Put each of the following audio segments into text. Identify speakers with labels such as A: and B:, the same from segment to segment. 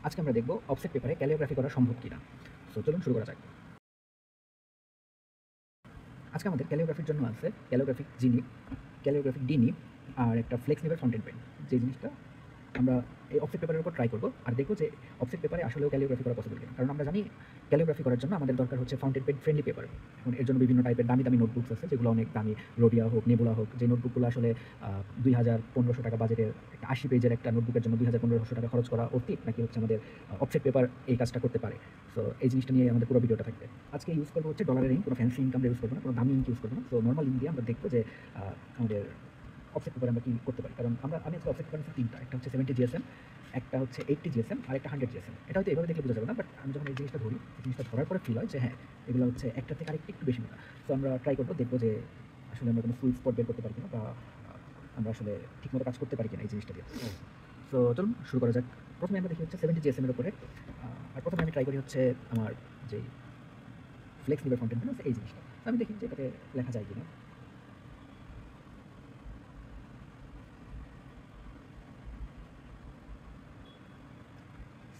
A: আজকে আমরা দেখব অফসেট পেপারে ক্যালিওগ্রাফি করা সম্ভব কিনা। সো চলুন শুরু করা যাক। আজকে আমাদের ক্যালিওগ্রাফির জন্য আছে ক্যালিওগ্রাফিক জিনিপ, ক্যালিওগ্রাফিক ডিনিপ আর একটা ফ্লেক্স নিবের ফন্টেন পেন। যে জিনিসটা আমরা এই অফসেট পেপারের উপর ট্রাই করব আর দেখব যে অফসেট পেপারে আসলেও ক্যালিওগ্রাফি করা পসিবল কিনা। কারণ আমরা জানি ক্যালিওগ্রাফি করার জন্য আমাদের দরকার হচ্ছে ফাউন্টেন পেন ফ্রেন্ডলি পেপার। এখন এর জন্য বিভিন্ন টাইপের দামি দামি নোটবুকস আছে, যেগুলো অনেক দামি, রোডিয়া হোক, নেবুলা হোক, যে নোটবুকগুলো আসলে 2000-1500 টাকা বাজেটের একটা 80 পেজের একটা নোটবুকের জন্য 2000-1500 টাকা খরচ করা অতীত, নাকি হচ্ছে আমাদের অফসেট পেপার এই কাজটা করতে পারে। সো এই জিনিসটা নিয়ে আমাদের পুরো ভিডিওটা থাকবে। আজকে ইউজ করবো হচ্ছে ডলারের ইঙ্ক, কোনো ফ্যান্সি ইঙ্ক আমরা ইউজ করবো না, কোনো দামি ইঙ্ক ইউজ করবো না। সো নর্মাল ইঙ্ক দিয়ে আমরা দেখবো যে আমাদের অফসেট পেপারে আমরা কী করতে পারি। কারণ আমি আজকে অফসেট পেপার নিচ্ছি তিনটা, একটা হচ্ছে 70 জিএসএম, একটা হচ্ছে 80 জিএসএম আর একটা 100 জিএসএম। এটা হয়তো এভাবে দেখলে বোঝা যাবে না, বাট আমি যখন এই জিনিসটা ধরি, এই জিনিসটা ধরার পরে ফিল হয় যে হ্যাঁ, এগুলো হচ্ছে একটা থেকে আরেকটা একটু বেশি মোটা। তো আমরা ট্রাই করবো, দেখবো যে আসলে আমরা কোনো সুইট স্পট বের করতে পারি কিনা, বা আমরা আসলে ঠিকমতো কাজ করতে পারি কিনা এই জিনিসটা দিয়ে। সো চলুন শুরু করা যাক। প্রথমে আমরা দেখি হচ্ছে 70 জিএসএম এর উপরে, আর প্রথমে আমি ট্রাই করি হচ্ছে আমার যেই ফ্লেক্স নিবের ফন্টেন পেন আছে এই জিনিসটা। তো আমি দেখি যে এটাতে লেখা যায় কিনা।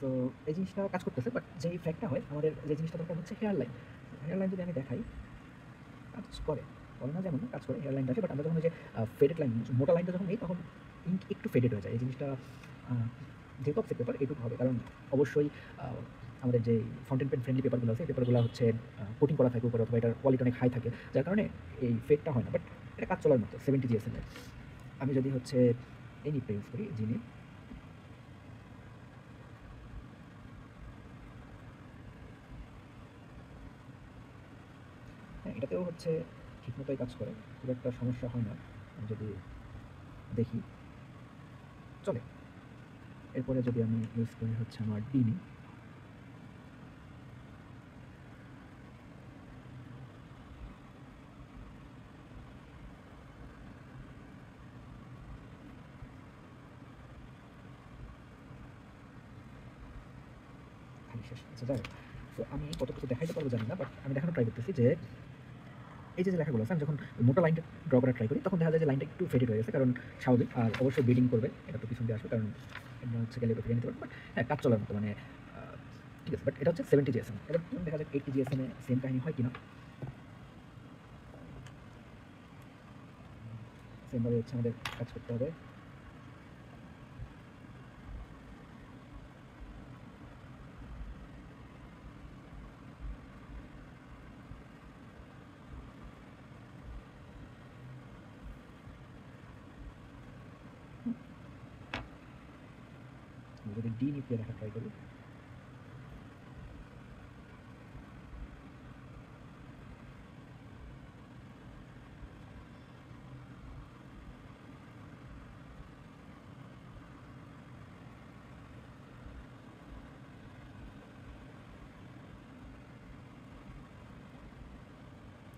A: সো এই জিনিসটা কাজ করতেছে, বাট যে ইফেক্টটা হয়, আমাদের যে জিনিসটা দরকার হচ্ছে হেয়ার লাইন। হেয়ার লাইন যদি আমি দেখাই, কাজ করে, করে না যেমন না, কাজ করে, হেয়ার লাইনটা আছে। বাট আমরা যখন ওই যে ফেডেড লাইন, মোটা লাইনটা যখন নেই, তখন ইঙ্ক একটু ফেডেড হয়ে যায়। এই জিনিসটা যেহেতু অফসেট পেপার এইটুকু হবে, কারণ অবশ্যই আমাদের যে ফাউন্টেন পেন ফ্রেন্ডলি পেপারগুলো আছে, এই পেপারগুলো হচ্ছে কোটিং করা থাকে উপরে, অথবা এটার কোয়ালিটি অনেক হাই থাকে, যার কারণে এই ফেডটা হয় না। বাট এটা কাজ চলার মতো 70 জিএসএম এর। আমি যদি হচ্ছে এই নিপটা ইউজ করি, জি নিপ, হ্যাঁ, এটাতেও হচ্ছে ঠিকমতোই কাজ করে, খুব একটা সমস্যা হয় না। আমি যদি দেখি, চলে। এরপরে যদি আমি ইউজ করি হচ্ছে আমার ডিনি, খালি শেষ। আচ্ছা যাই হোক। সো আমি কত কিছু দেখাইতে পারবো জানি না, বাট আমি দেখানোর ট্রাই করতেছি যে এই যে লেখাগুলো আছে, আমি যখন মোটা লাইনটা ড্র করার ট্রাই করি, তখন দেখা যায় যে লাইনটা একটু ফেডেড হয়ে গেছে, কারণ স্বাভাবিক। আর অবশ্যই ব্লিডিং করবে, এটা তো পিছন দিয়ে আসবে, কারণ এটা হচ্ছে ক্যালিগ্রাফি নিতে পারবে। বাট হ্যাঁ, কাজ চলার মতো, মানে ঠিক আছে। বাট এটা হচ্ছে 70 জিএসএম। এবার দেখা যাক 80 জিএসএম এ সেম কাহিনী হয় কিনা। সেমভাবে হচ্ছে আমাদের কাজ করতে হবে। যদি ডি নিতে দেখা ট্রাই করি,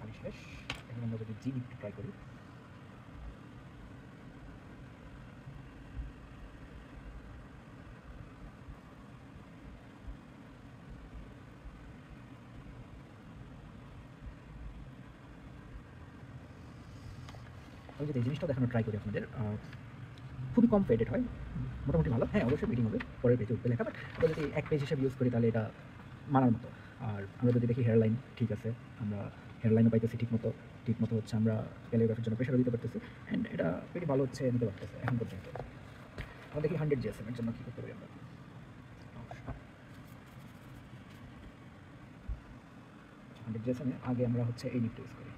A: আমি শেষ। এখন আমরা যদি জি নিতে ট্রাই করি, আমি যদি এই জিনিসটা দেখানোর ট্রাই করি আপনাদের, খুবই কম ফেডেড হয়, মোটামুটি ভালো। হ্যাঁ, অবশ্যই ব্লিডিং হবে, পরের পেজে উঠবে লেখা। বাট আমরা যদি এক পেজ হিসেবে ইউজ করি, তাহলে এটা মানার মতো। আর আমরা যদি দেখি হেয়ার লাইন ঠিক আছে, আমরা হেয়ার লাইনও পাইতেছি ঠিক মতো হচ্ছে আমরা ক্যালিওগ্রাফির জন্য প্রেশারও দিতে পারতেছি, অ্যান্ড এটা বেশি ভালো হচ্ছে নিতে পারতেছে এখন পর্যন্ত। আমরা দেখি 100 জিএসএম এর জন্য কী করতে পারি আমরা। 100 জিএসএম এ আগে আমরা হচ্ছে এই নিটটা ইউজ করি।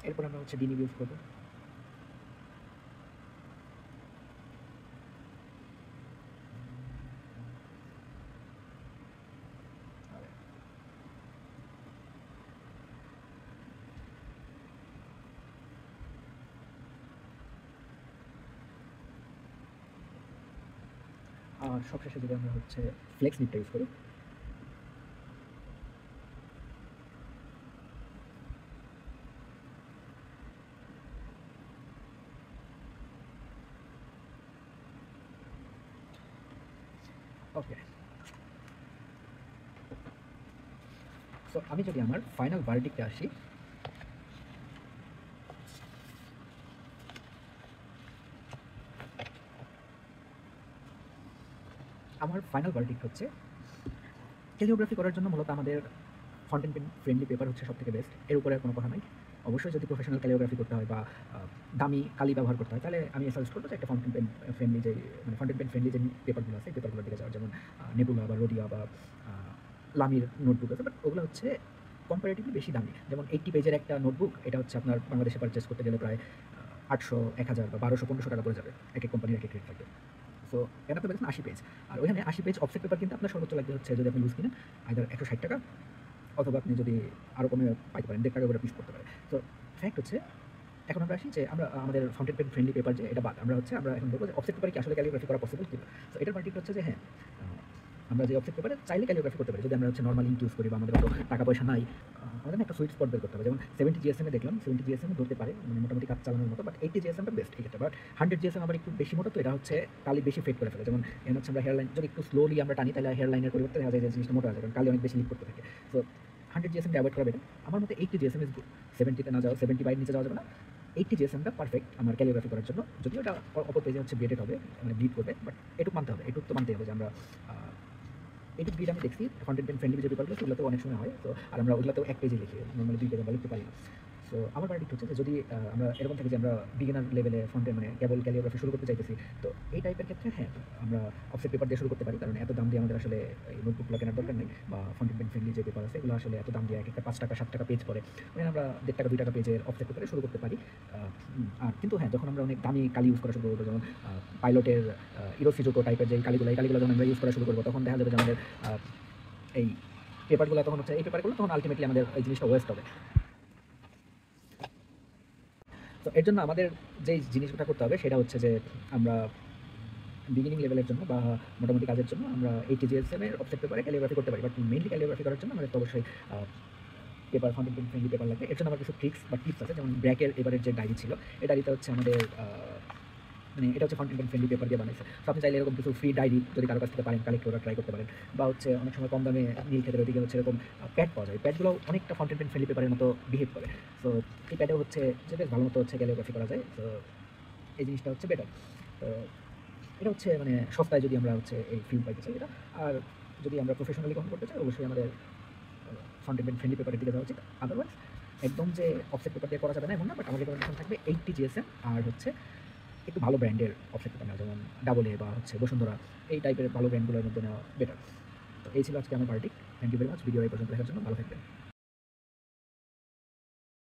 A: এরপর আমরা হচ্ছে ডিনিব ইউজ করবো। আর সবশেষে যদি আমরা হচ্ছে ফ্লেক্স নিটটা ইউজ করি, ওকে, সো আমি যদি আমার ফাইনাল ভার্ডিক্টে আসি, আমার ফাইনাল ভার্ডিক্ট হচ্ছে ক্যালিওগ্রাফি করার জন্য মূলত আমাদের ফাউন্টেন পেন ফ্রেন্ডলি পেপার হচ্ছে সবথেকে বেস্ট। এর উপরে আর কোনো কথা নাই। অবশ্যই যদি প্রফেশনাল ক্যালিওগ্রাফি করতে হয় বা দামি কালি ব্যবহার করতে হয়, তাহলে আমি সাজেস্ট করবো যে একটা ফাউন্টেন পেন ফ্রেন্ডলি যে মানে ফাউন্টেন পেন ফ্রেন্ডলি যে পেপারগুলো আছে, পেপারগুলোর দিকে যাওয়ার, যেমন নেবুলা বা রোডিয়া বা লামির নোটবুক আছে, বাট ওগুলো হচ্ছে কম্পারেটিভলি বেশি দামি। যেমন 80 পেজের একটা নোটবুক, এটা হচ্ছে আপনার বাংলাদেশে পারচেস করতে গেলে প্রায় 800, 1000 বা 1200, 1500 টাকা পড়ে যাবে। এক এক কোম্পানির এক এক রেট থাকবে। সো এখানে আপনি বলেছেন 80 পেজ, আর ওইখানে 80 পেজ অফসেট পেপার কিন্তু আপনার সর্বোচ্চ লাগবে হচ্ছে, যদি আপনি লুজ কিনেন, আইদার 160 টাকা, অথবা আপনি যদি আরও কমে পাইতে পারেন 1.5 টাকা করে পিস করতে পারে। তো ফ্যাক্ট হচ্ছে, এখন আমরা আসি যে আমরা আমাদের ফাউন্টেন পেন ফ্রেন্ডলি পেপার যে এটা বাদ, আমরা এখন বলবো যে অফসেট পেপারে কি আসলে ক্যালিওগ্রাফি করা পসিবল কিনা। তো এটার পার্টিকুলার হচ্ছে যে হ্যাঁ, আমরা যে অফসেট পেপারে চাইলে ক্যালিওগ্রাফি করতে পারি, যদি আমরা হচ্ছে নর্মাল ইঙ্ক ইউজ করি বা আমাদের অত টাকা পয়সা নাই। আমাদের একটা সুইট স্পট বের করতে হবে। যেমন 70 জিএসএম দেখলাম, 70 জিএসএম ধরতে পারে, মানে মোটামুটি কাজ চালানোর মতো, বাট 80 জিএসএমটা বেস্ট এই ক্ষেত্রে। বাট 100 জিএসএম আবার একটু বেশি মোটা, তো এটা হচ্ছে কালি বেশি ফেড করে ফেলে। যেমন এখানে হচ্ছে আমরা হেয়ারলাইন যদি একটু স্লোলি আমরা টানি, তাহলে হেয়ারলাইনের পরিবর্তে দেখা যায় যে জিনিসটা মোটা হয়ে যায়, কারণ কালি অনেক বেশি লিক করতে থাকে। সো 100 জিএসএমটা অ্যাভয়েড করা বেটার। আমার মতে 80 জিএসএম ইজ গুড। 70-তে না যাওয়া, 70 বাইরে নিচে যাওয়া যাবে না। 80 জিএসএমটা পারফেক্ট আমার ক্যালিওগ্রাফি করার জন্য। যদিও এটা অপর পেজে হচ্ছে ব্লেডেড হবে, মানে ব্লিড করবে, বাট এটুকু মানতে হবে, এটুকু তো মানতেই হবে যে আমরা এটুকু ব্লিড আমি দেখছি ফাউন্টেন পেন ফ্রেন্ডলি যে পেপারগুলো, সেগুলোতেও অনেক সময় হয়। তো আর আমরা ওগুলোতেও 1 পেজে লিখি, নর্মালি 2 পেজে আমরা লিখতে পারি না। সো আমার ভার্ডিক্ট হচ্ছে যে যদি আমরা এরকম থাকি যে আমরা বিগিনার লেভেলে ফন্টেন মানে কেবল ক্যালিওগ্রাফি শুরু করতে চাইতেছি, তো এই টাইপের ক্ষেত্রে হ্যাঁ, আমরা অফসেট পেপার দিয়ে শুরু করতে পারি, কারণ এত দাম দিয়ে আমাদের আসলে এই নোটবুকগুলো কেনার দরকার নেই। বা ফন্টেন পেন ফ্রেন্ডলি যে পেপার আছে, এগুলো আসলে এত দাম দিয়ে এক একটা 5 টাকা 7 টাকা পেজ করে, ওখানে আমরা 1.5 টাকা 2 টাকা পেজের অফসেট পেপারে শুরু করতে পারি। আর কিন্তু হ্যাঁ, যখন আমরা অনেক দামি কালি ইউজ করা শুরু করবো, যেমন পাইলটের ইরোসিজোটো টাইপের যে কালিগুলো, এই কালিগুলো যখন আমরা ইউজ করা শুরু করবো, তখন দেখা যাবে যে আমাদের এই পেপারগুলো তখন হচ্ছে, এই পেপারগুলো তখন আলটিমেটলি আমাদের এই জিনিসটা ওয়েস্ট হবে। তো এর জন্য আমাদের যেই জিনিসটা করতে হবে সেটা হচ্ছে যে আমরা বিগিনিং লেভেলের জন্য বা মোটামুটি কাজের জন্য আমরা 80 জিএসএম এর অফসেট পেপারে ক্যালিওগ্রাফি করতে পারি, বাট মেইনলি ক্যালিওগ্রাফি করার জন্য আমাদের তো অবশ্যই paper fountain pen friendly paper লাগবে। এর জন্য আমার কিছু ট্রিক্স বা টিপস আছে। যেমন ব্র্যাকের এবারের যে ডায়েরি ছিল, এই ডায়েরিটা হচ্ছে আমাদের মানে এটা হচ্ছে ফাউন্টেন পেন ফ্রেন্ডলি পেপার দিয়ে বানাইছে। তো আপনি চাইলে এরকম কিছু ফ্রি ডায়েরি যদি কারো কাছ থেকে পারেন, কালেক্ট করে ট্রাই করতে পারেন। বা হচ্ছে অনেক সময় কম দামে নীল ক্ষেত্রে ওইদিকে হচ্ছে এরকম প্যাড পাওয়া যায়, প্যাডগুলো অনেকটা ফাউন্টেন পেন ফ্রেন্ডলি পেপারের মতো বিহেভ করে। সো এই প্যাডেও হচ্ছে যে বেশ ভালো মতো হচ্ছে ক্যালিওগ্রাফি করা যায়। তো এই জিনিসটা হচ্ছে বেটার। তো এটা হচ্ছে মানে সস্তায় যদি আমরা হচ্ছে এই ফিল্ড পাইতে চাই এটা। আর যদি আমরা প্রফেশনালি গ্রহণ করতে চাই, অবশ্যই আমাদের ফাউন্টেন পেন ফ্রেন্ডলি পেপারের দিকে যাওয়া উচিত। আদারওয়াইজ একদম যে অফসেট পেপার দিয়ে করা যাবে না এমন না, বাট আমার রেকমেন্ডেশন থাকবে 80 জিএসএম আর হচ্ছে একটু ভালো ব্র্যান্ডের অফসেট পেপার নেওয়া, যেমন ডাবল এ বা হচ্ছে বসুন্ধরা, এই টাইপের ভালো ব্র্যান্ডগুলোর মধ্যে নেওয়া বেটার। তো এই ছিল আজকে আমার party. Thank you very much video এই পর্যন্ত দেখার জন্য। ভালো থাকবেন।